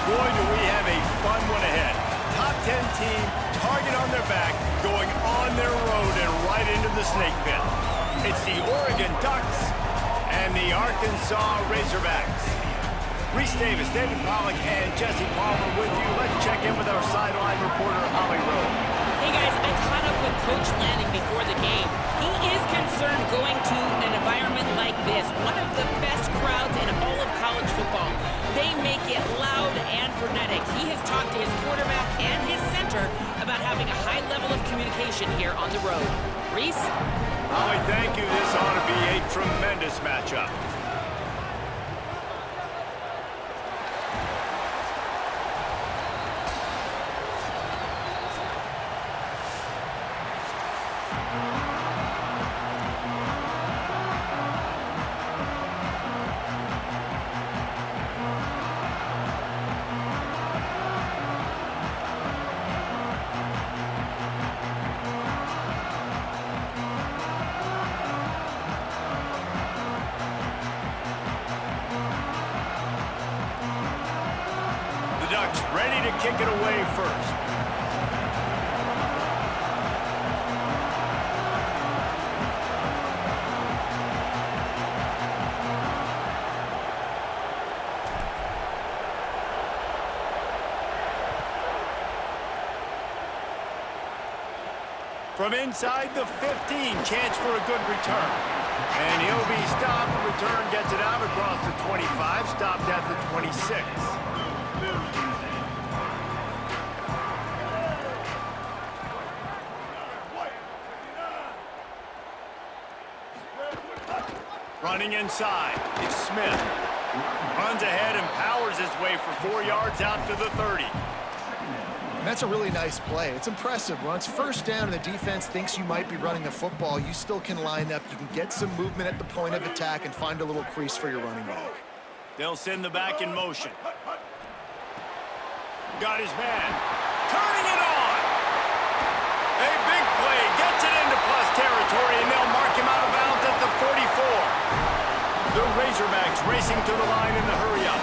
Boy, do we have a fun one ahead. Top 10 team, target on their back, going on their road and right into the snake pit. It's the Oregon Ducks and the Arkansas Razorbacks. Reese Davis, David Pollack, and Jesse Palmer with you. Let's check in with our sideline reporter, Holly Rowe. Hey guys, I caught up with Coach Lanning before the game. He is concerned going to an environment like this, one of the best crowds in all of college football. They make it loud and frenetic. He has talked to his quarterback and his center about having a high level of communication here on the road. Reese? Holly, thank you. This ought to be a tremendous matchup. Ducks ready to kick it away first. From inside the 15, chance for a good return. And he'll be stopped. Return gets it out across the 25, stopped at the 26. Running inside, it's Smith. Runs ahead and powers his way for 4 yards out to the 30. And that's a really nice play. It's impressive. Once first down and the defense thinks you might be running the football, you still can line up. You can get some movement at the point of attack and find a little crease for your running back. They'll send the back in motion. Got his man. Turning it on. A big play. Gets it into plus territory, and they'll mark him out of bounds at the 44. The Razorbacks racing to the line in the hurry-up.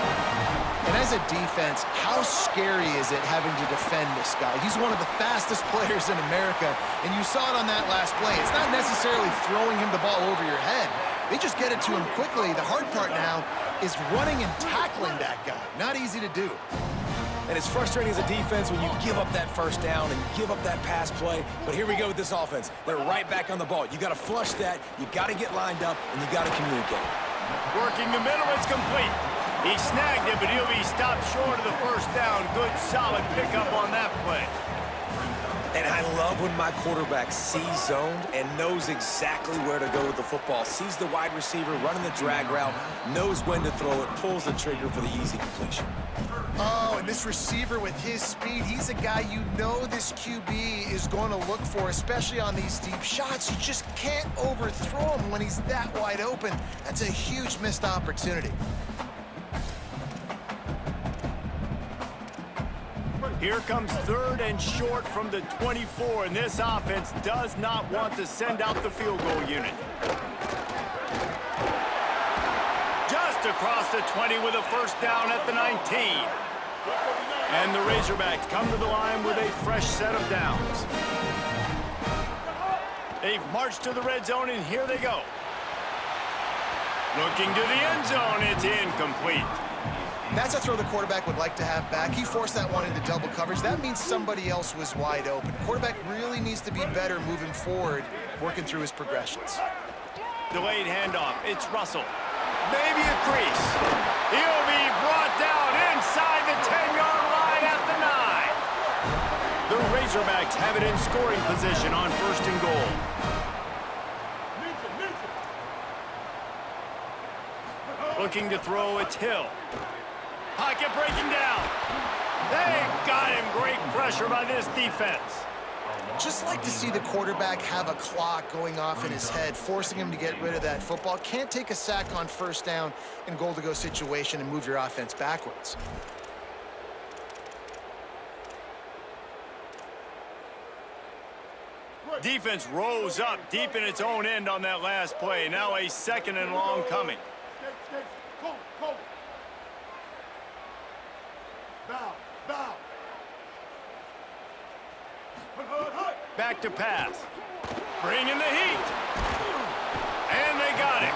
And as a defense, how scary is it having to defend this guy? He's one of the fastest players in America, and you saw it on that last play. It's not necessarily throwing him the ball over your head. They just get it to him quickly. The hard part now is running and tackling that guy. Not easy to do. And it's frustrating as a defense when you give up that first down and give up that pass play. But here we go with this offense. They're right back on the ball. You got to flush that, you got to get lined up, and you got to communicate. Working the middle, it's complete. He snagged it, but he'll be stopped short of the first down. Good, solid pickup on that play. And I love when my quarterback sees zoned and knows exactly where to go with the football. Sees the wide receiver running the drag route, knows when to throw it, pulls the trigger for the easy completion. Oh, and this receiver with his speed, he's a guy you know this QB is going to look for, especially on these deep shots. You just can't overthrow him when he's that wide open. That's a huge missed opportunity. Here comes third and short from the 24, and this offense does not want to send out the field goal unit. Just across the 20 with a first down at the 19. And the Razorbacks come to the line with a fresh set of downs. They've marched to the red zone, and here they go. Looking to the end zone, it's incomplete. That's a throw the quarterback would like to have back. He forced that one into double coverage. That means somebody else was wide open. Quarterback really needs to be better moving forward, working through his progressions. Delayed handoff. It's Russell. Maybe a crease. He'll be brought down inside the 10-yard line at the 9. The Razorbacks have it in scoring position on first and goal. Looking to throw, it's Hill. Pocket breaking down. They got him. Great pressure by this defense. Just like to see the quarterback have a clock going off in his head, forcing him to get rid of that football. Can't take a sack on first down in goal-to-go situation and move your offense backwards. Defense rose up deep in its own end on that last play. Now a second and long coming. Back to pass. Bringing the heat. And they got him.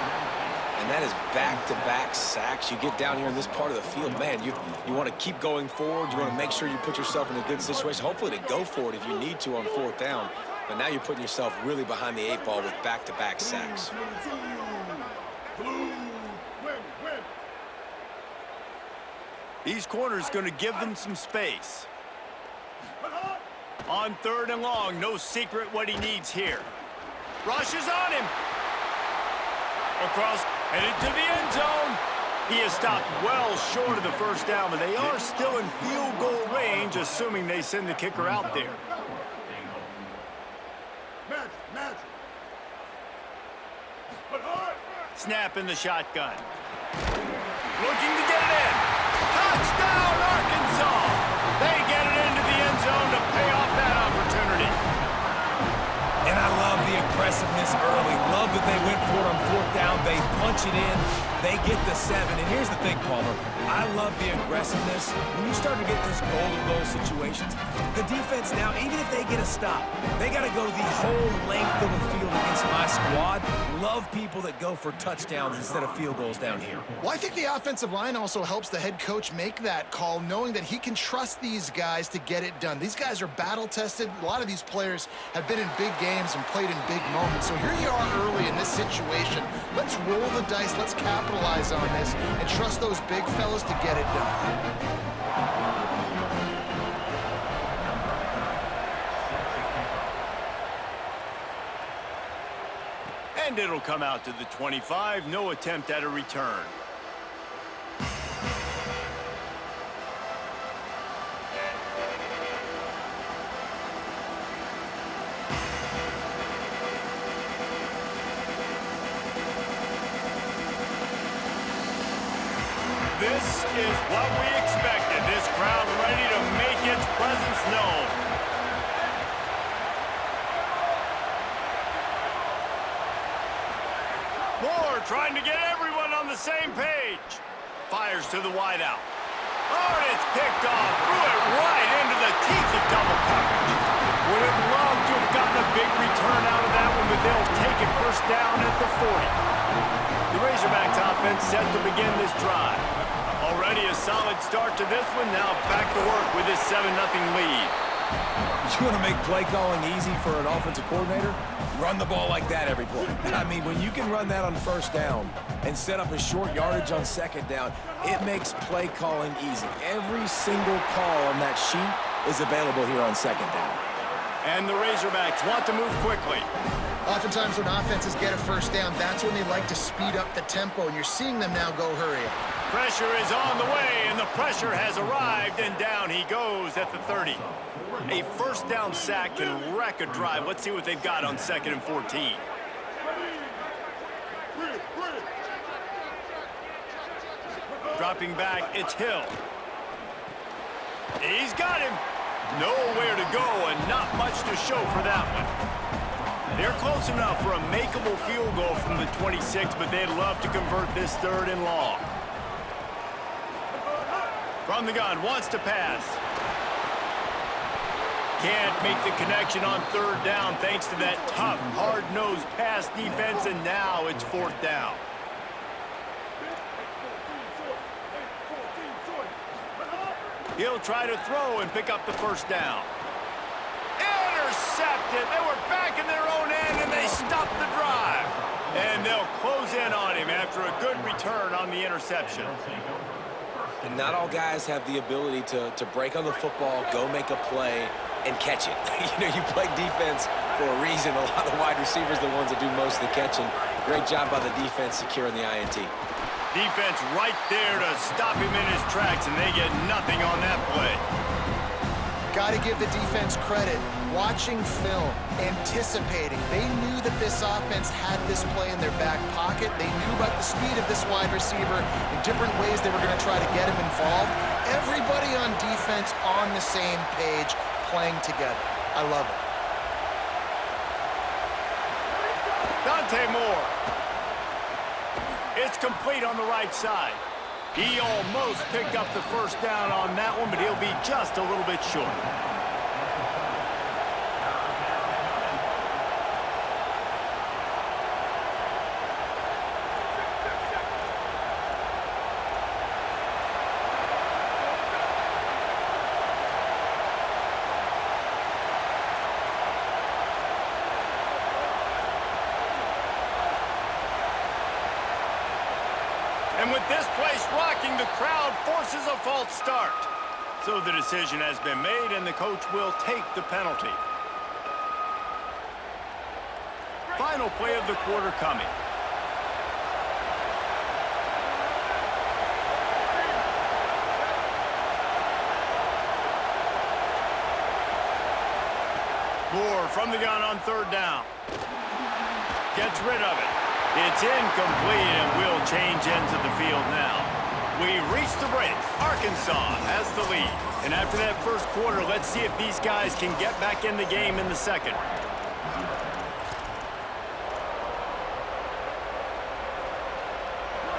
And that is back-to-back sacks. You get down here in this part of the field, man, you want to keep going forward. You want to make sure you put yourself in a good situation, hopefully to go for it if you need to on 4th down. But now you're putting yourself really behind the 8 ball with back-to-back sacks. These corners going to give them some space. On 3rd and long, no secret what he needs here. Rushes on him. Across, headed to the end zone. He is stopped well short of the 1st down, but they are still in field goal range, assuming they send the kicker out there. Snap in the shotgun. Looking to get it in. Touchdown, Arkansas! They get it into the end zone to pay off that opportunity. And I love the aggressiveness early. Love that they went for it on 4th down. They punch it in. They get the 7. And here's the thing, Palmer. I love the aggressiveness. When you start to get those golden goal situations, the defense now, even if they get a stop, they got to go the whole length of the field against my squad. Love people that go for touchdowns instead of field goals down here. Well, I think the offensive line also helps the head coach make that call, knowing that he can trust these guys to get it done. These guys are battle-tested. A lot of these players have been in big games and played in big moments. So here you are early in this situation. Let's roll the dice. Let's capitalize on this and trust those big fellas to get it done. And it'll come out to the 25. No attempt at a return. This is what we expected. This crowd ready to make its presence known. Moore trying to get everyone on the same page. Fires to the wideout. Oh, and it's picked off. Threw it right into the teeth of double coverage. Would have loved to have gotten a big return out of that one, but they'll take it 1st down at the 40. The Razorbacks offense set to begin this drive. Already a solid start to this one. Now back to work with this 7-0 lead. You want to make play calling easy for an offensive coordinator? Run the ball like that every play. I mean, when you can run that on 1st down and set up a short yardage on 2nd down, it makes play calling easy. Every single call on that sheet is available here on 2nd down. And the Razorbacks want to move quickly. Oftentimes when offenses get a 1st down, that's when they like to speed up the tempo, and you're seeing them now go hurry up. Pressure is on the way, and the pressure has arrived, and down he goes at the 30. A 1st down sack can wreck a drive. Let's see what they've got on 2nd and 14. Dropping back, it's Hill. He's got him. Nowhere to go, and not much to show for that one. They're close enough for a makeable field goal from the 26, but they'd love to convert this 3rd and long. From the gun, wants to pass. Can't make the connection on 3rd down thanks to that tough, hard-nosed pass defense, and now it's 4th down. He'll try to throw and pick up the 1st down. Intercepted. They were back in their own end, and they stopped the drive. And they'll close in on him after a good return on the interception. And not all guys have the ability to break on the football, go make a play, and catch it. You play defense for a reason. A lot of wide receivers are the ones that do most of the catching. Great job by the defense securing the INT. Defense right there to stop him in his tracks, and they get nothing on that play. Got to give the defense credit. Watching film, anticipating. They knew that this offense had this play in their back pocket. They knew about the speed of this wide receiver in different ways they were going to try to get him involved. Everybody on defense on the same page, playing together. I love it. Dante Moore. It's complete on the right side. He almost picked up the 1st down on that one, but he'll be just a little bit short. And with this place rocking, the crowd forces a false start. So the decision has been made, and the coach will take the penalty. Final play of the quarter coming. Moore from the gun on third down. Gets rid of it. It's incomplete, and will change ends of the field now. We've reached the break. Arkansas has the lead. And after that first quarter, let's see if these guys can get back in the game in the second.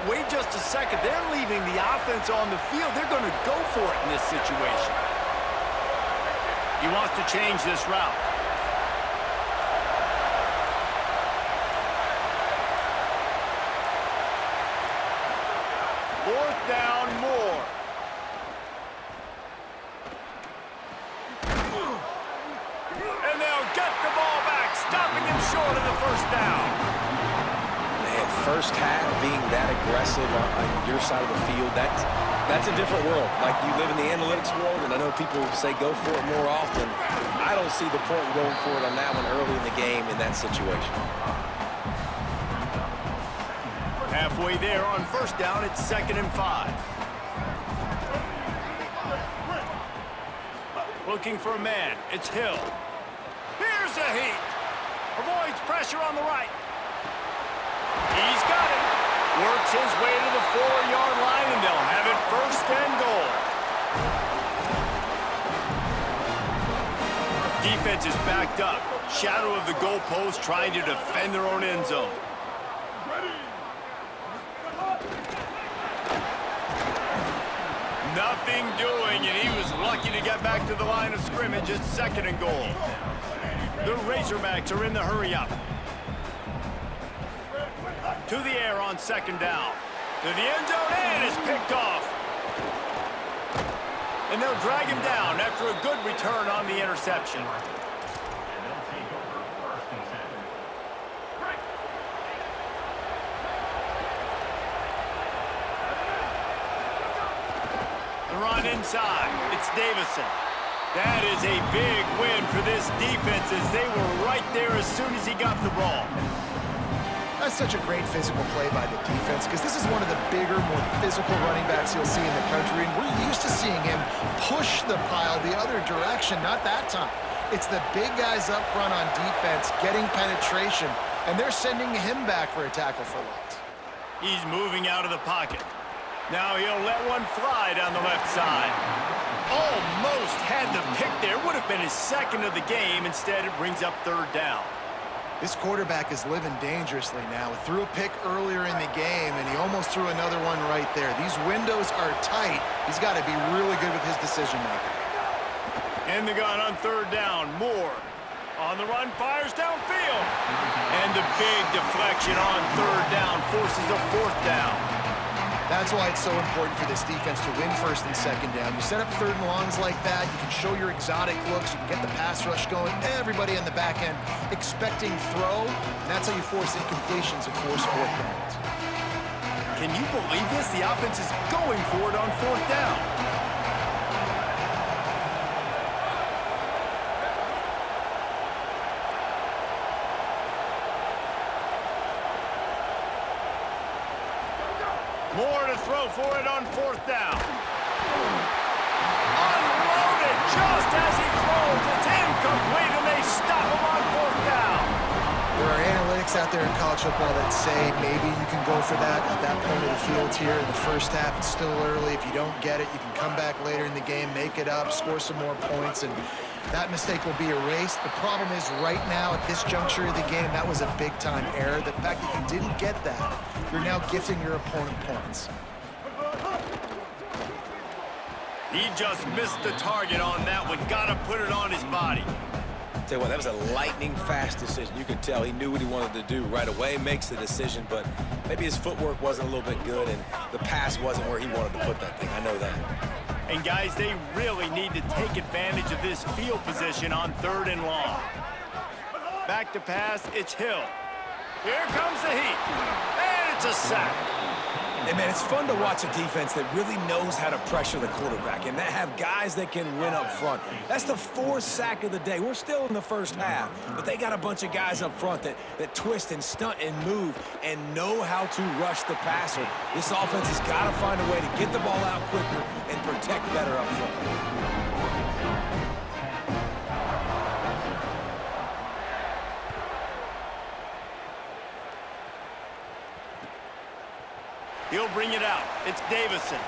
Wait just a second. They're leaving the offense on the field. They're going to go for it in this situation. He wants to change this route. Fourth down, Moore. And they'll get the ball back, stopping him short of the first down. Man, first half being that aggressive on your side of the field, that's a different world. Like, you live in the analytics world, and I know people say go for it more often. I don't see the point in going for it on that one early in the game in that situation. Halfway there on first down, it's 2nd and 5. Looking for a man, it's Hill. Here's a heat. Avoids pressure on the right. He's got it. Works his way to the 4-yard line, and they'll have it 1st and goal. Defense is backed up. Shadow of the goalpost, trying to defend their own end zone. Nothing doing, and he was lucky to get back to the line of scrimmage. It's 2nd and goal. The Razorbacks are in the hurry-up. To the air on 2nd down. To the end zone, and is picked off. And they'll drag him down after a good return on the interception. The run inside. It's Davison. That is a big win for this defense, as they were right there as soon as he got the ball. That's such a great physical play by the defense, because this is one of the bigger, more physical running backs you'll see in the country, and we're used to seeing him push the pile the other direction. Not that time. It's the big guys up front on defense getting penetration, and they're sending him back for a tackle for loss. He's moving out of the pocket. Now he'll let one fly down the left side. Almost had the pick there. Would have been his 2nd of the game. Instead, it brings up 3rd down. This quarterback is living dangerously now. He threw a pick earlier in the game, and he almost threw another one right there. These windows are tight. He's got to be really good with his decision-making. In the gun on 3rd down. Moore on the run, fires downfield. And the big deflection on 3rd down forces a 4th down. That's why it's so important for this defense to win 1st and 2nd down. You set up 3rd and longs like that, you can show your exotic looks, you can get the pass rush going, everybody on the back end expecting throw, and that's how you force incompletions and force 4th downs. Can you believe this? The offense is going for it on 4th down. Moore to throw for it on 4th down. Unloaded just as he throws. It's incomplete, and they stop him on 4th down. There are analytics out there in college football that say maybe you can go for that at that point of the field here in the first half. It's still early. If you don't get it, you can come back later in the game, make it up, score some more points, and that mistake will be erased. The problem is right now at this juncture of the game, that was a big-time error. The fact that you didn't get that, you're now gifting your opponent points. He just missed the target on that one. Got to put it on his body. Tell you what, that was a lightning-fast decision. You could tell he knew what he wanted to do right away, makes the decision, but maybe his footwork wasn't a little bit good, and the pass wasn't where he wanted to put that thing. I know that. And, guys, they really need to take advantage of this field position on 3rd and long. Back to pass, it's Hill. Here comes the heat, and it's a sack. Hey, man, it's fun to watch a defense that really knows how to pressure the quarterback and that have guys that can win up front. That's the 4th sack of the day. We're still in the first half, but they got a bunch of guys up front that twist and stunt and move and know how to rush the passer. This offense has got to find a way to get the ball out quicker and protect better up front. He'll bring it out. It's Davison.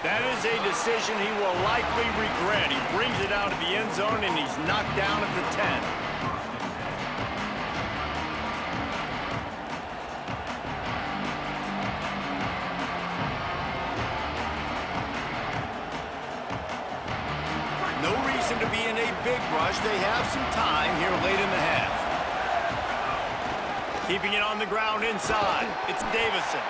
That is a decision he will likely regret. He brings it out of the end zone, and he's knocked down at the 10. No reason to be in a big rush. They have some time here late in the half. Keeping it on the ground inside. It's Davison.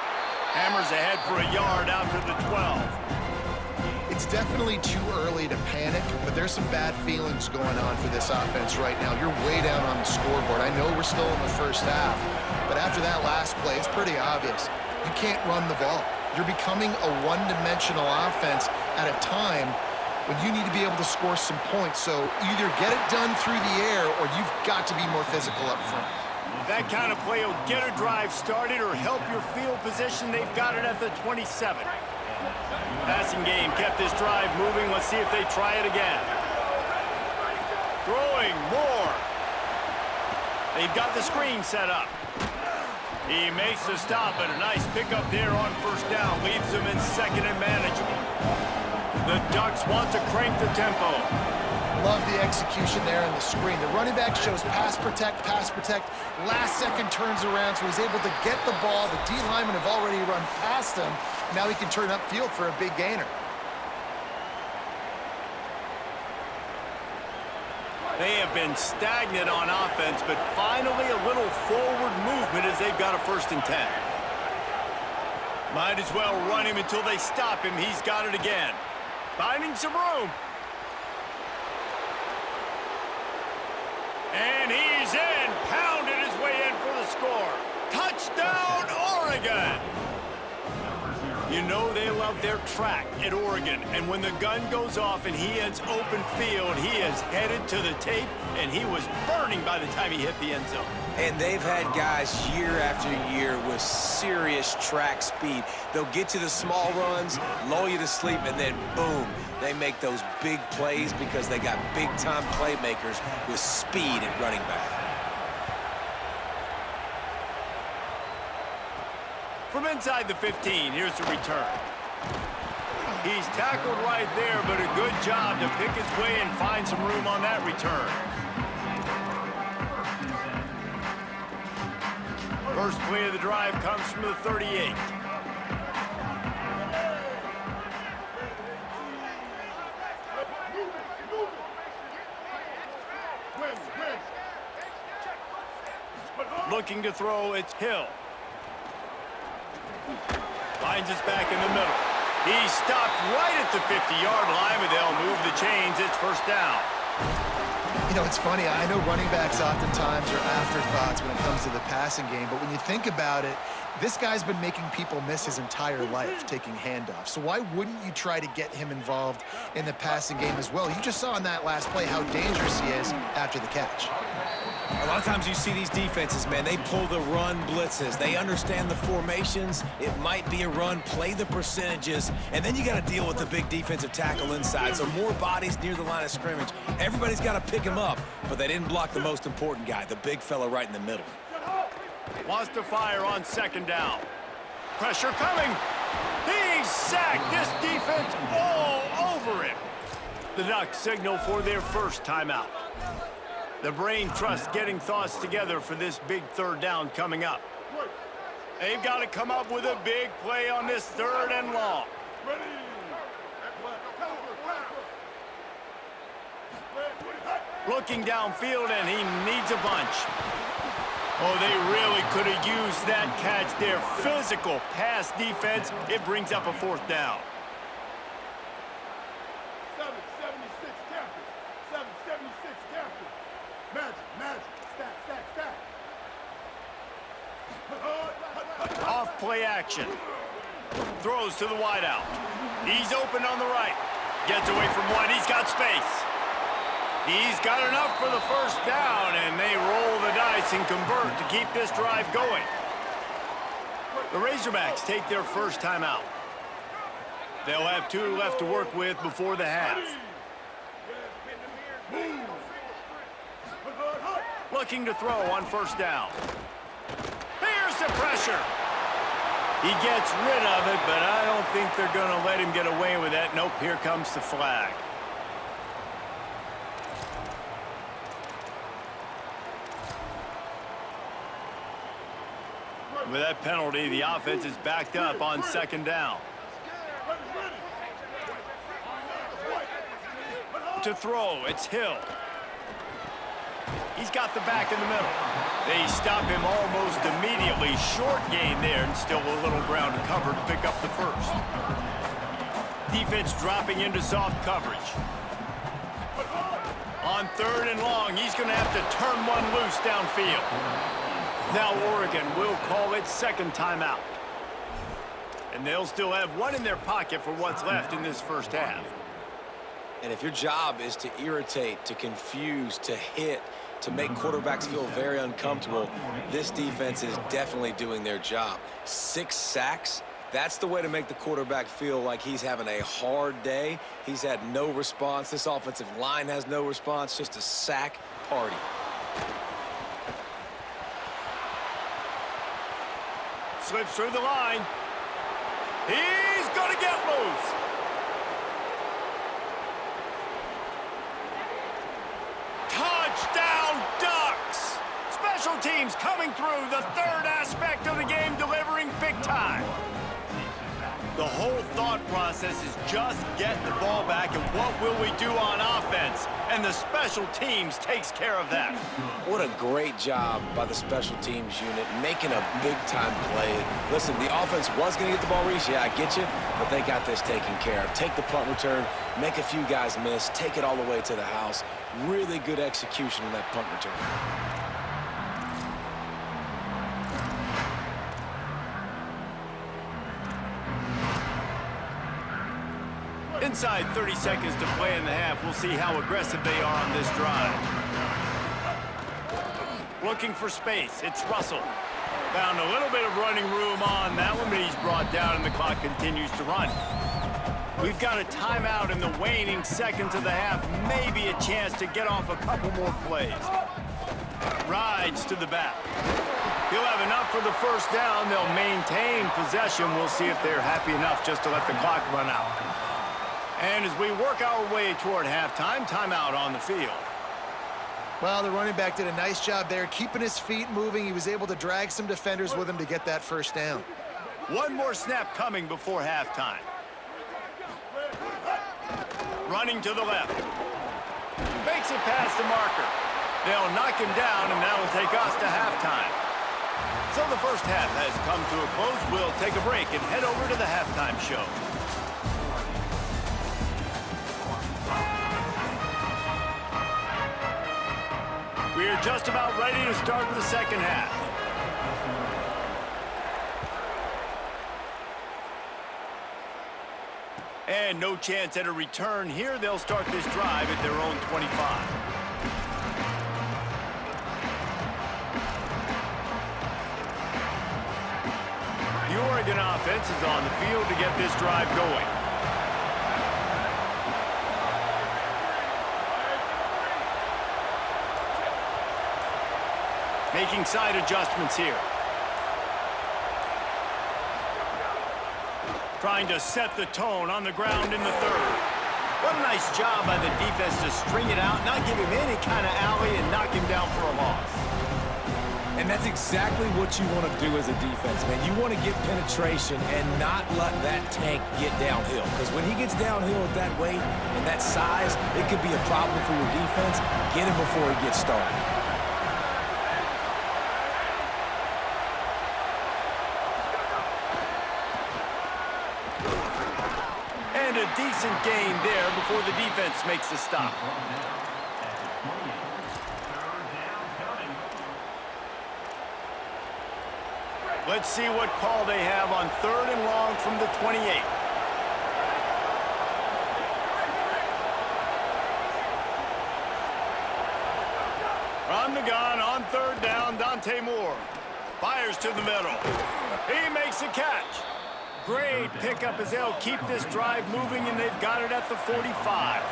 Hammers ahead for a yard out to the 12. It's definitely too early to panic, but there's some bad feelings going on for this offense right now. You're way down on the scoreboard. I know we're still in the first half, but after that last play, it's pretty obvious. You can't run the ball. You're becoming a one-dimensional offense at a time when you need to be able to score some points. So either get it done through the air or you've got to be more physical up front. That kind of play will get a drive started or help your field position. They've got it at the 27. Passing game kept this drive moving. Let's see if they try it again. Throwing more. They've got the screen set up. He makes the stop, and a nice pickup there on first down. Leaves them in second and manageable. The Ducks want to crank the tempo. Love the execution there on the screen. The running back shows pass protect, pass protect. Last second turns around, so he's able to get the ball. The D linemen have already run past him. Now he can turn upfield for a big gainer. They have been stagnant on offense, but finally a little forward movement as they've got a 1st and 10. Might as well run him until they stop him. He's got it again. Finding some room. And he's in, pounded his way in for the score. Touchdown, Oregon! You know they love their track at Oregon, and when the gun goes off and he hits open field, he is headed to the tape, and he was burning by the time he hit the end zone. And they've had guys year after year with serious track speed. They'll get you the small runs, lull you to sleep, and then boom, they make those big plays because they got big-time playmakers with speed at running back. From inside the 15, here's the return. He's tackled right there, but a good job to pick his way and find some room on that return. First play of the drive comes from the 38. Looking to throw, it's Hill. Finds us back in the middle. He stopped right at the 50-yard line, but they'll move the chains. It's 1st down. You know, it's funny. I know running backs oftentimes are afterthoughts when it comes to the passing game, but when you think about it, this guy's been making people miss his entire life taking handoffs. So why wouldn't you try to get him involved in the passing game as well? You just saw in that last play how dangerous he is after the catch. A lot of times you see these defenses, man, they pull the run blitzes. They understand the formations. It might be a run, play the percentages, and then you got to deal with the big defensive tackle inside. So more bodies near the line of scrimmage. Everybody's got to pick him up, but they didn't block the most important guy, the big fella right in the middle. Wants to fire on 2nd down. Pressure coming. He's sacked. This defense all over him. The Ducks signal for their first timeout. The brain trust getting thoughts together for this big 3rd down coming up. They've got to come up with a big play on this 3rd and long. Looking downfield, and he needs a bunch. Oh, they really could have used that catch there. Physical pass defense. It brings up a 4th down. 776 captain. 776 captain. Magic, stack. Off play action. Throws to the wideout. He's open on the right. Gets away from one. He's got space. He's got enough for the first down, and they roll the dice and convert to keep this drive going. The Razorbacks take their first timeout. They'll have 2 left to work with before the half. Looking to throw on first down. Here's the pressure. He gets rid of it, but I don't think they're going to let him get away with that. Nope, here comes the flag. With that penalty, the offense is backed up on second down. To throw, it's Hill. He's got the back in the middle. They stop him almost immediately. Short gain there, and still a little ground to cover to pick up the first. Defense dropping into soft coverage. On 3rd and long, he's going to have to turn one loose downfield. Now Oregon will call its second timeout. And they'll still have one in their pocket for what's left in this first half. And if your job is to irritate, to confuse, to hit, to make quarterbacks feel very uncomfortable, this defense is definitely doing their job. 6 sacks, that's the way to make the quarterback feel like he's having a hard day. He's had no response. This offensive line has no response, just a sack party. Slips through the line. He's going to get loose. Touchdown, Ducks! Special teams coming through, the 3rd aspect of the game, delivering big time. The whole thought process is just get the ball back, and what will we do on offense? And the special teams takes care of that. What a great job by the special teams unit, making a big-time play. Listen, the offense was going to get the ball reached. Yeah, I get you, but they got this taken care of. Take the punt return, make a few guys miss, take it all the way to the house. Really good execution in that punt return. Inside 30 seconds to play in the half. We'll see how aggressive they are on this drive. Looking for space. It's Russell. Found a little bit of running room on that one, but he's brought down and the clock continues to run. We've got a timeout in the waning seconds of the half. Maybe a chance to get off a couple more plays. Rides to the back. He'll have enough for the first down. They'll maintain possession. We'll see if they're happy enough just to let the clock run out. And as we work our way toward halftime, timeout on the field. Well, the running back did a nice job there, keeping his feet moving. He was able to drag some defenders with him to get that first down. One more snap coming before halftime. Running to the left. Makes it past the marker. They'll knock him down, and that'll take us to halftime. So the first half has come to a close. We'll take a break and head over to the halftime show. We are just about ready to start the second half. And no chance at a return here. They'll start this drive at their own 25. The Oregon offense is on the field to get this drive going. Making side adjustments here. Trying to set the tone on the ground in the 3rd. What a nice job by the defense to string it out, not give him any kind of alley, and knock him down for a loss. And that's exactly what you want to do as a defense, man. You want to get penetration and not let that tank get downhill. Because when he gets downhill at that weight and that size, it could be a problem for your defense. Get him before he gets started. And a decent gain there before the defense makes the stop. Let's see what call they have on 3rd and long from the 28. From the gun on 3rd down, Dante Moore fires to the middle. He makes a catch. Great pickup as they'll keep this drive moving, and they've got it at the 45.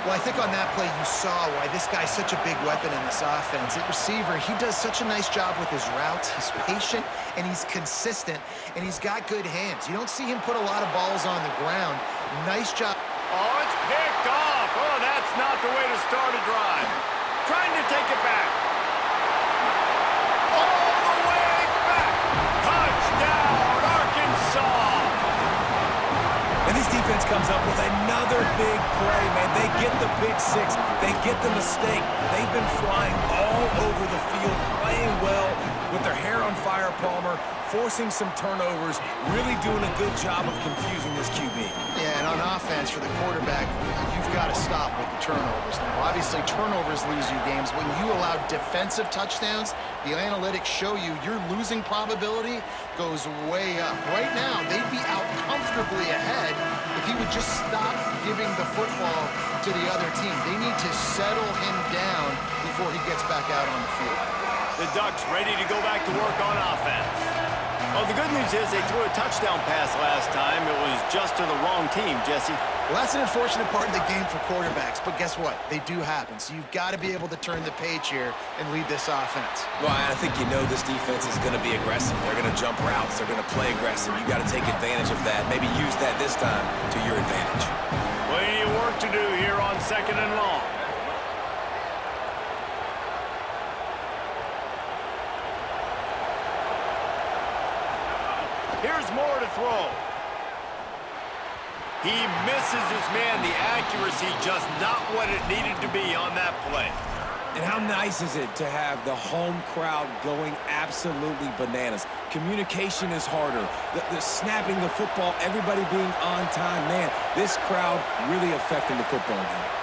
Well, I think on that play you saw why this guy's such a big weapon in this offense. At receiver, he does such a nice job with his routes. He's patient, and he's consistent, and he's got good hands. You don't see him put a lot of balls on the ground. Nice job. Oh, it's picked off. Oh, that's not the way to start a drive. Trying to take it back. All the way back. Touchdown, Arkansas. And this defense comes up with another big play, man. They get the pick six. They get the mistake. They've been flying all over the field, playing well with their hair on fire, Palmer, forcing some turnovers, really doing a good job of confusing this QB. Yeah, and on offense for the quarterback, you've got to stop with the turnovers. Now, obviously, turnovers lose you games. When you allow defensive touchdowns, the analytics show you your losing probability goes way up. Right now, they'd be out comfortably ahead if he would just stop giving the football to the other team. They need to settle him down before he gets back out on the field. The Ducks ready to go back to work on offense. Well, the good news is they threw a touchdown pass last time. It was just to the wrong team, Jesse. Well, that's an unfortunate part of the game for quarterbacks, but guess what? They do happen. So you've got to be able to turn the page here and lead this offense. Well, I think you know this defense is going to be aggressive. They're going to jump routes. They're going to play aggressive. You got to take advantage of that. Maybe use that this time to your advantage. Plenty of work to do here on 2nd and long. Here's Moore to throw. He misses his man. The accuracy just not what it needed to be on that play. And how nice is it to have the home crowd going absolutely bananas? Communication is harder. The snapping the football, everybody being on time. Man, this crowd really affecting the football game.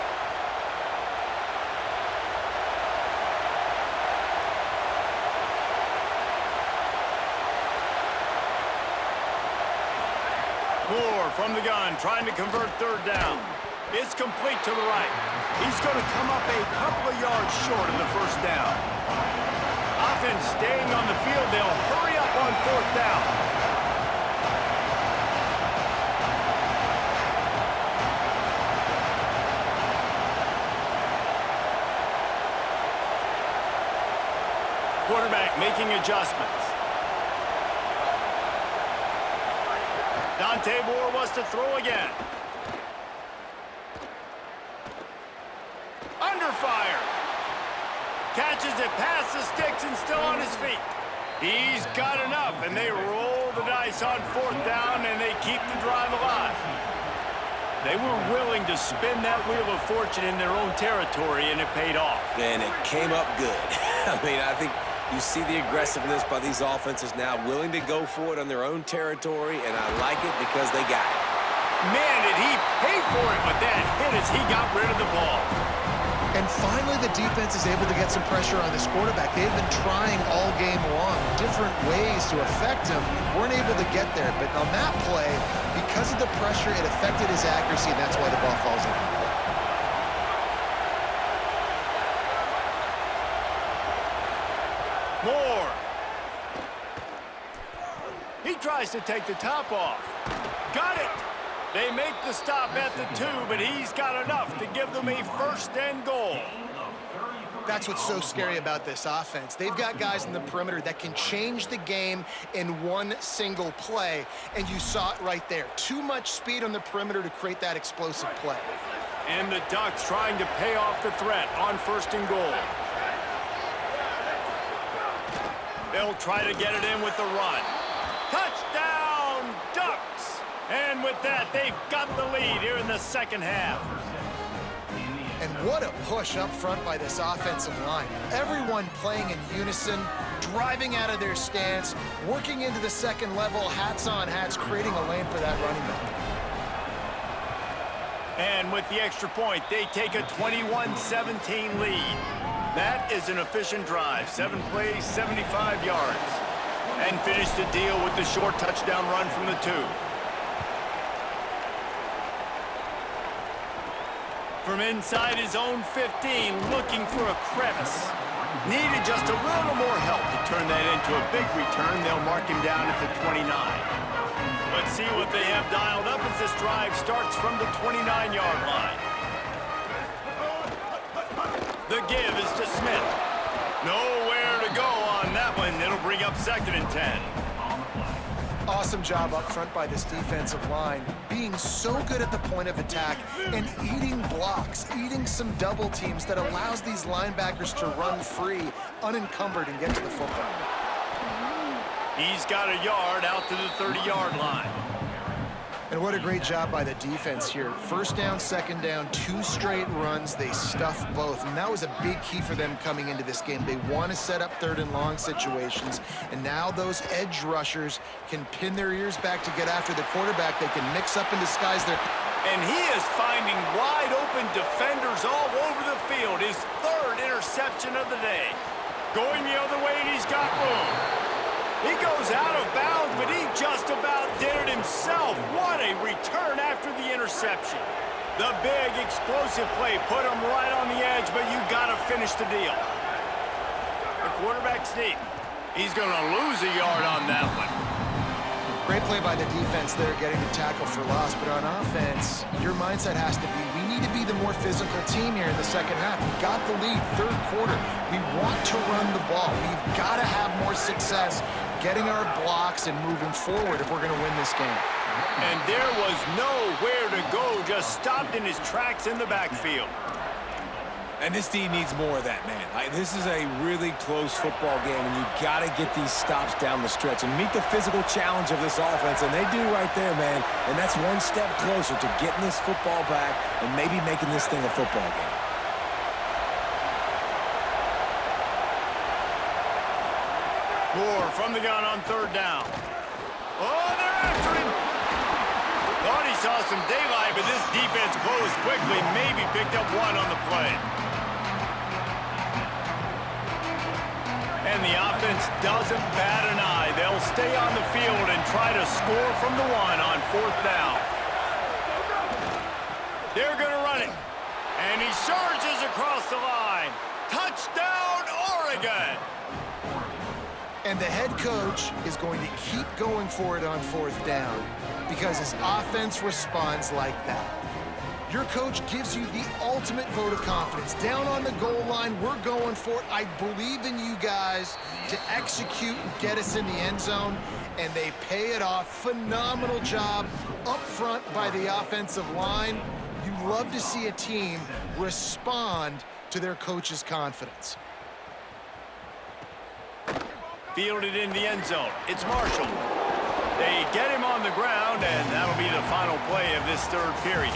Moore from the gun, trying to convert 3rd down. It's complete to the right. He's going to come up a couple of yards short of the 1st down. Offense staying on the field. They'll hurry up on 4th down. Quarterback making adjustments. Dante Moore wants to throw again. Under fire. Catches it past the sticks and still on his feet. He's got enough, and they roll the dice on 4th down, and they keep the drive alive. They were willing to spin that wheel of fortune in their own territory, and it paid off. And it came up good. I mean, I think you see the aggressiveness by these offenses now, willing to go for it on their own territory, and I like it because they got it. Man, did he pay for it with that hit as he got rid of the ball. And finally, the defense is able to get some pressure on this quarterback. They've been trying all game long, different ways to affect him. Weren't able to get there, but on that play, because of the pressure, it affected his accuracy, and that's why the ball falls incomplete. Moore. He tries to take the top off. Got it. They make the stop at the 2, but he's got enough to give them a 1st and goal. That's what's so scary about this offense. They've got guys in the perimeter that can change the game in one single play, and you saw it right there. Too much speed on the perimeter to create that explosive play. And the Ducks trying to pay off the threat on 1st and goal. They'll try to get it in with the run. Touchdown, Ducks! And with that, they've got the lead here in the 2nd half. And what a push up front by this offensive line. Everyone playing in unison, driving out of their stance, working into the 2nd level, hats on hats, creating a lane for that running back. And with the extra point, they take a 21-17 lead. That is an efficient drive. 7 plays, 75 yards. And finish the deal with the short touchdown run from the 2. From inside his own 15, looking for a crevice. Needed just a little more help to turn that into a big return. They'll mark him down at the 29. Let's see what they have dialed up as this drive starts from the 29-yard line. The give is to Smith. Nowhere to go on that one. It'll bring up 2nd and 10. Awesome job up front by this defensive line, being so good at the point of attack and eating blocks, eating some double teams that allows these linebackers to run free, unencumbered, and get to the football. He's got a yard out to the 30-yard line. And what a great job by the defense here. 1st down, 2nd down, 2 straight runs. They stuffed both, and that was a big key for them coming into this game. They want to set up 3rd and long situations, and now those edge rushers can pin their ears back to get after the quarterback. They can mix up and disguise their... And he is finding wide-open defenders all over the field. His 3rd interception of the day. Going the other way, and he's got room. He goes out of bounds, but he just about did it himself. What a return after the interception. The big, explosive play put him right on the edge, but you got to finish the deal. The quarterback sneak. He's going to lose a yard on that one. Great play by the defense there, getting the tackle for loss. But on offense, your mindset has to be, we need to be the more physical team here in the 2nd half. We got the lead, 3rd quarter. We want to run the ball. We've got to have more success getting our blocks and moving forward if we're going to win this game. And there was nowhere to go, just stopped in his tracks in the backfield. And this D needs more of that, man. This is a really close football game, and you've got to get these stops down the stretch and meet the physical challenge of this offense, and they do right there, man. And that's one step closer to getting this football back and maybe making this thing a football game. Moore from the gun on 3rd down. Oh, they're after him. Thought he saw some daylight, but this defense closed quickly. Maybe picked up 1 on the play. And the offense doesn't bat an eye. They'll stay on the field and try to score from the 1 on 4th down. They're going to run it. And he surges across the line. Touchdown, Oregon! And the head coach is going to keep going for it on 4th down because his offense responds like that. Your coach gives you the ultimate vote of confidence. Down on the goal line, we're going for it. I believe in you guys to execute and get us in the end zone, and they pay it off. Phenomenal job up front by the offensive line. You love to see a team respond to their coach's confidence. Fielded in the end zone. It's Marshall. They get him on the ground, and that'll be the final play of this 3rd period.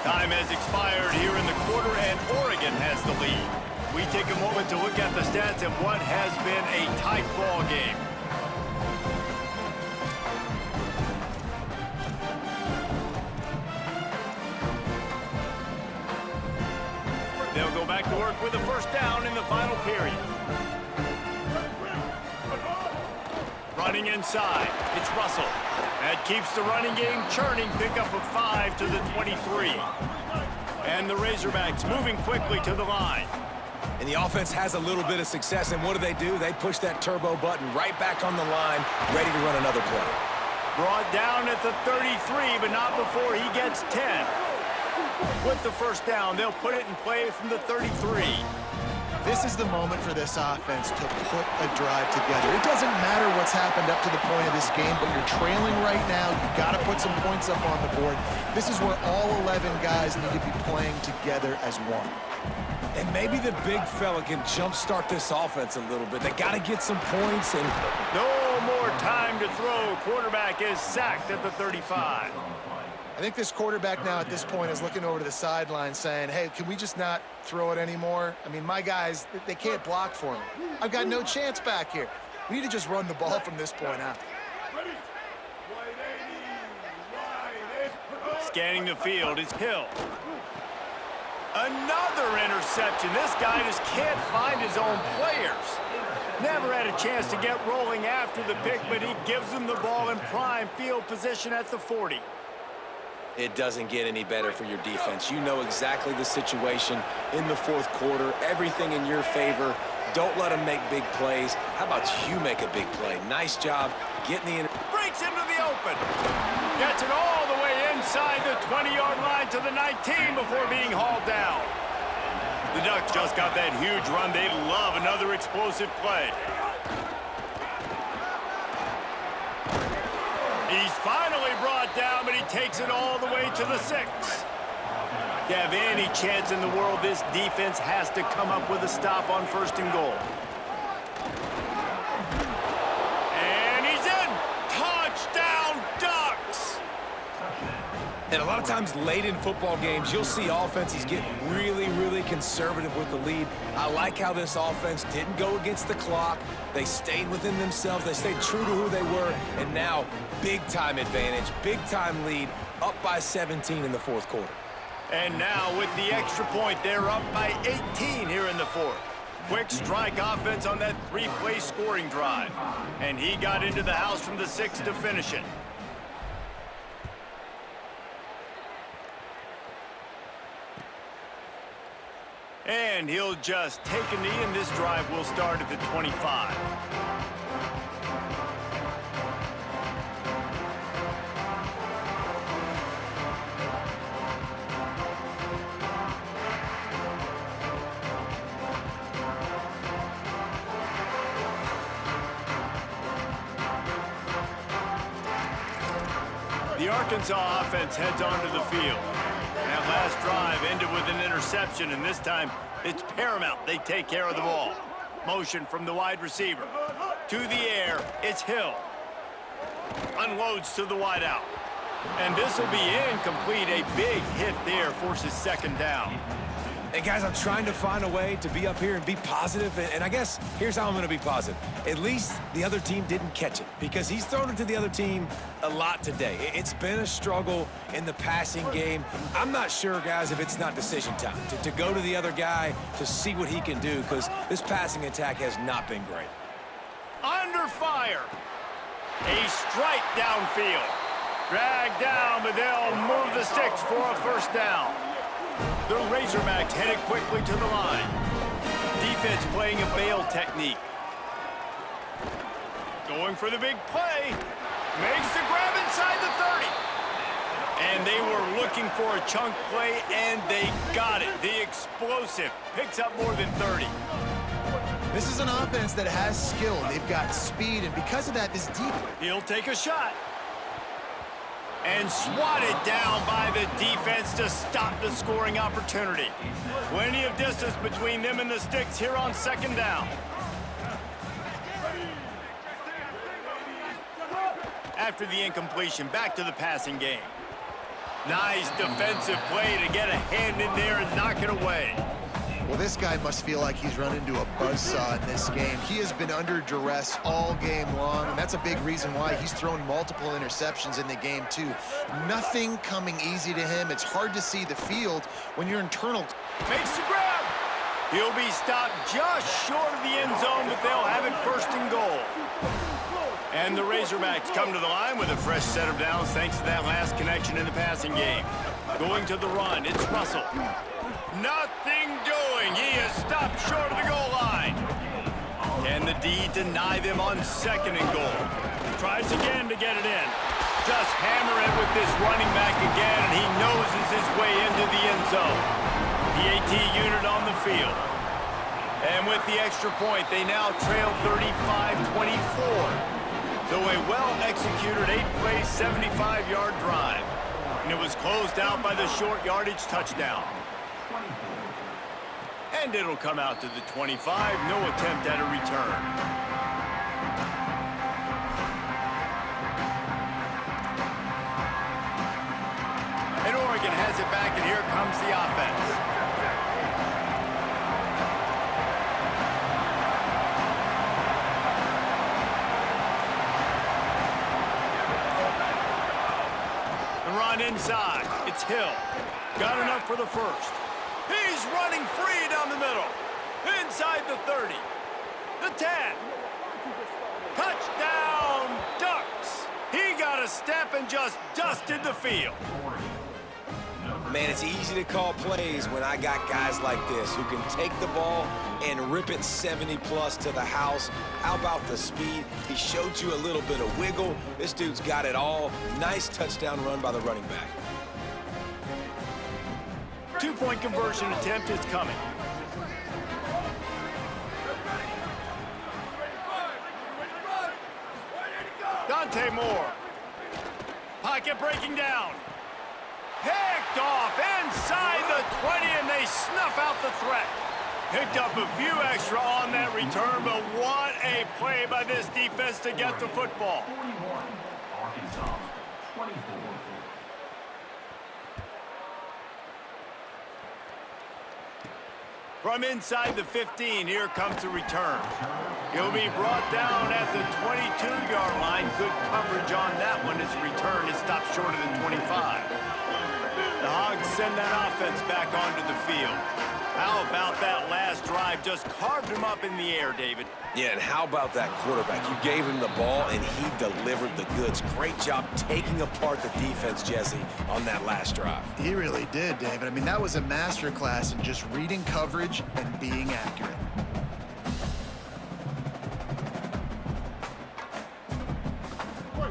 Time has expired here in the quarter, and Oregon has the lead. We take a moment to look at the stats of what has been a tight ball game. They'll go back to work with a 1st down in the final period. Running inside, it's Russell. That keeps the running game churning. Pickup of 5 to the 23. And the Razorbacks moving quickly to the line. And the offense has a little bit of success, and what do? They push that turbo button right back on the line, ready to run another play. Brought down at the 33, but not before he gets 10. With the 1st down, they'll put it in play from the 33. This is the moment for this offense to put a drive together. It doesn't matter what's happened up to the point of this game, but you're trailing right now. You've got to put some points up on the board. This is where all 11 guys need to be playing together as one. And maybe the big fella can jumpstart this offense a little bit. They got to get some points. And no more time to throw. Quarterback is sacked at the 35. I think this quarterback now at this point is looking over to the sideline saying, hey, can we just not throw it anymore? I mean, my guys, they can't block for me. I've got no chance back here. We need to just run the ball from this point out. Scanning the field is Hill. Another interception. This guy just can't find his own players. Never had a chance to get rolling after the pick, but he gives them the ball in prime field position at the 40. It doesn't get any better for your defense. You know exactly the situation in the fourth quarter, everything in your favor. Don't let them make big plays. How about you make a big play? Nice job getting the... Breaks into the open. Gets it all the way inside the 20-yard line to the 19 before being hauled down. The Ducks just got that huge run. They love another explosive play. He's finally brought down, but he takes it all the way to the 6. To have any chance in the world, this defense has to come up with a stop on 1st and goal. And he's in! Touchdown, Ducks! And a lot of times late in football games, you'll see offenses get really, really conservative with the lead. I like how this offense didn't go against the clock. They stayed within themselves. They stayed true to who they were. And now, big-time advantage, big-time lead, up by 17 in the fourth quarter. And now with the extra point, they're up by 18 here in the fourth. Quick strike offense on that 3-play scoring drive. And he got into the house from the 6 to finish it. And he'll just take a knee, and this drive will start at the 25. The Arkansas offense heads onto the field. That last drive ended with an interception, and this time it's paramount they take care of the ball. Motion from the wide receiver. To the air, it's Hill. Unloads to the wideout. And this will be incomplete. A big hit there forces 2nd down. Hey, guys, I'm trying to find a way to be up here and be positive, and I guess here's how I'm going to be positive. At least the other team didn't catch it, because he's thrown it to the other team a lot today. It's been a struggle in the passing game. I'm not sure, guys, if it's not decision time, to go to the other guy to see what he can do, because this passing attack has not been great. Under fire. A strike downfield. Dragged down, but they'll move the sticks for a 1st down. The Razorbacks headed quickly to the line. Defense playing a bail technique. Going for the big play. Makes the grab inside the 30. And they were looking for a chunk play, and they got it. The explosive picks up more than 30. This is an offense that has skill. They've got speed, and because of that, this defense... He'll take a shot. And swatted down by the defense to stop the scoring opportunity. Plenty of distance between them and the sticks here on 2nd down. After the incompletion, back to the passing game. Nice defensive play to get a hand in there and knock it away. Well, this guy must feel like he's run into a buzzsaw in this game. He has been under duress all game long, and that's a big reason why he's thrown multiple interceptions in the game, too. Nothing coming easy to him. It's hard to see the field when you're internal. Makes the grab. He'll be stopped just short of the end zone, but they'll have it 1st and goal. And the Razorbacks come to the line with a fresh set of downs thanks to that last connection in the passing game. Going to the run, it's Russell. Nothing doing. He is stopped short of the goal line. Can the D deny them on 2nd and goal? Tries again to get it in. Just hammer it with this running back again, and he noses his way into the end zone. PAT unit on the field. And with the extra point, they now trail 35-24. So a well-executed 8-play, 75-yard drive. And it was closed out by the short yardage touchdown. And it'll come out to the 25. No attempt at a return. And Oregon has it back, and here comes the offense. Inside, it's Hill. Got enough for the 1st. He's running free down the middle. Inside the 30. The 10. Touchdown, Ducks. He got a step and just dusted the field. Man, it's easy to call plays when I got guys like this who can take the ball and rip it 70-plus to the house. How about the speed? He showed you a little bit of wiggle. This dude's got it all. Nice touchdown run by the running back. 2-point conversion attempt is coming. Dante Moore. Pocket breaking down. Picked off inside the 20, and they snuff out the threat. Picked up a few extra on that return, but what a play by this defense to get the football. 41, Arkansas, 24. From inside the 15, here comes the return. He'll be brought down at the 22-yard line. Good coverage on that one as the return is stopped short of the 25. The Hogs send that offense back onto the field. How about that last drive? Just carved him up in the air, David. Yeah, and how about that quarterback? You gave him the ball, and he delivered the goods. Great job taking apart the defense, Jesse, on that last drive. He really did, David. I mean, that was a masterclass in just reading coverage and being accurate.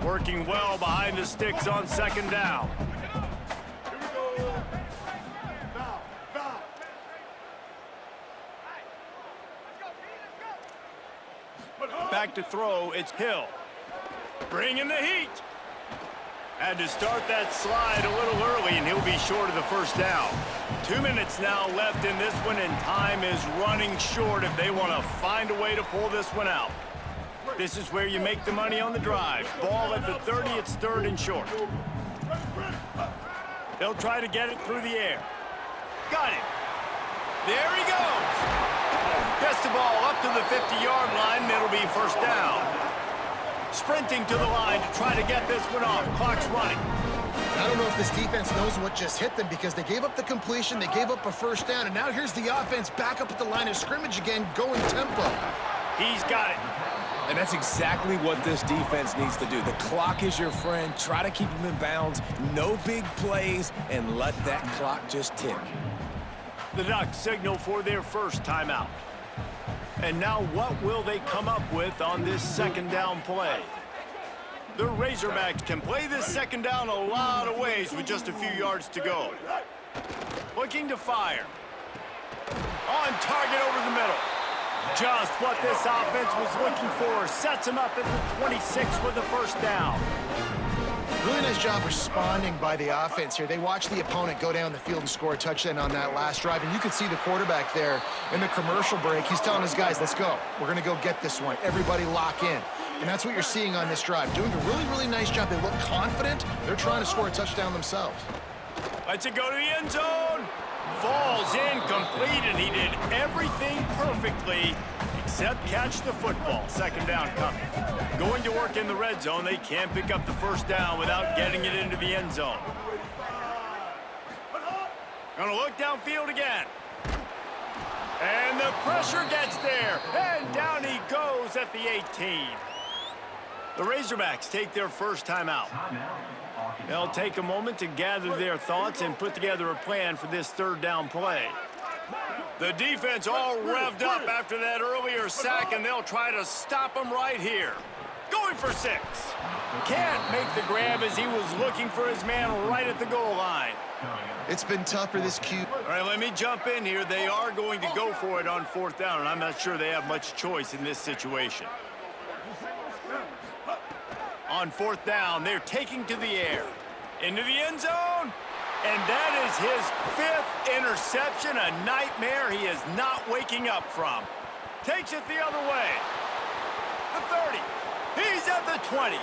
Working well behind the sticks on second down. Back to throw, it's Hill. Bringing the heat. Had to start that slide a little early, and he'll be short of the first down. 2 minutes now left in this one, and time is running short if they want to find a way to pull this one out. This is where you make the money on the drive. Ball at the 30, it's third and short. They'll try to get it through the air. Got it. There he goes. Gets the ball up to the 50-yard line, and it'll be first down. Sprinting to the line to try to get this one off. Clock's running. I don't know if this defense knows what just hit them because they gave up the completion, they gave up a first down, and now here's the offense back up at the line of scrimmage again, going tempo. He's got it. And that's exactly what this defense needs to do. The clock is your friend. Try to keep him in bounds. No big plays, and let that clock just tick. The Ducks signal for their first timeout. And now what will they come up with on this second down play? The Razorbacks can play this second down a lot of ways with just a few yards to go. Looking to fire. On target over the middle. Just what this offense was looking for. Sets him up at the 26 with the first down. Really nice job responding by the offense here. They watched the opponent go down the field and score a touchdown on that last drive, and you could see the quarterback there in the commercial break. He's telling his guys, let's go. We're going to go get this one. Everybody lock in. And that's what you're seeing on this drive. Doing a really, really nice job. They look confident. They're trying to score a touchdown themselves. Lets it go to the end zone. Falls incomplete, and he did everything perfectly except catch the football. Second down coming. Going to work in the red zone. They can't pick up the first down without getting it into the end zone. Gonna look downfield again. And the pressure gets there. And down he goes at the 18. The Razorbacks take their first timeout. They'll take a moment to gather their thoughts and put together a plan for this third down play. The defense all revved up after that earlier sack, and they'll try to stop him right here. Going for 6. Can't make the grab as he was looking for his man right at the goal line. It's been tough for this Q. All right, let me jump in here. They are going to go for it on fourth down, and I'm not sure they have much choice in this situation. On fourth down, they're taking to the air. Into the end zone. And that is his 5th interception, a nightmare he is not waking up from. Takes it the other way. The 30. He's at the 20.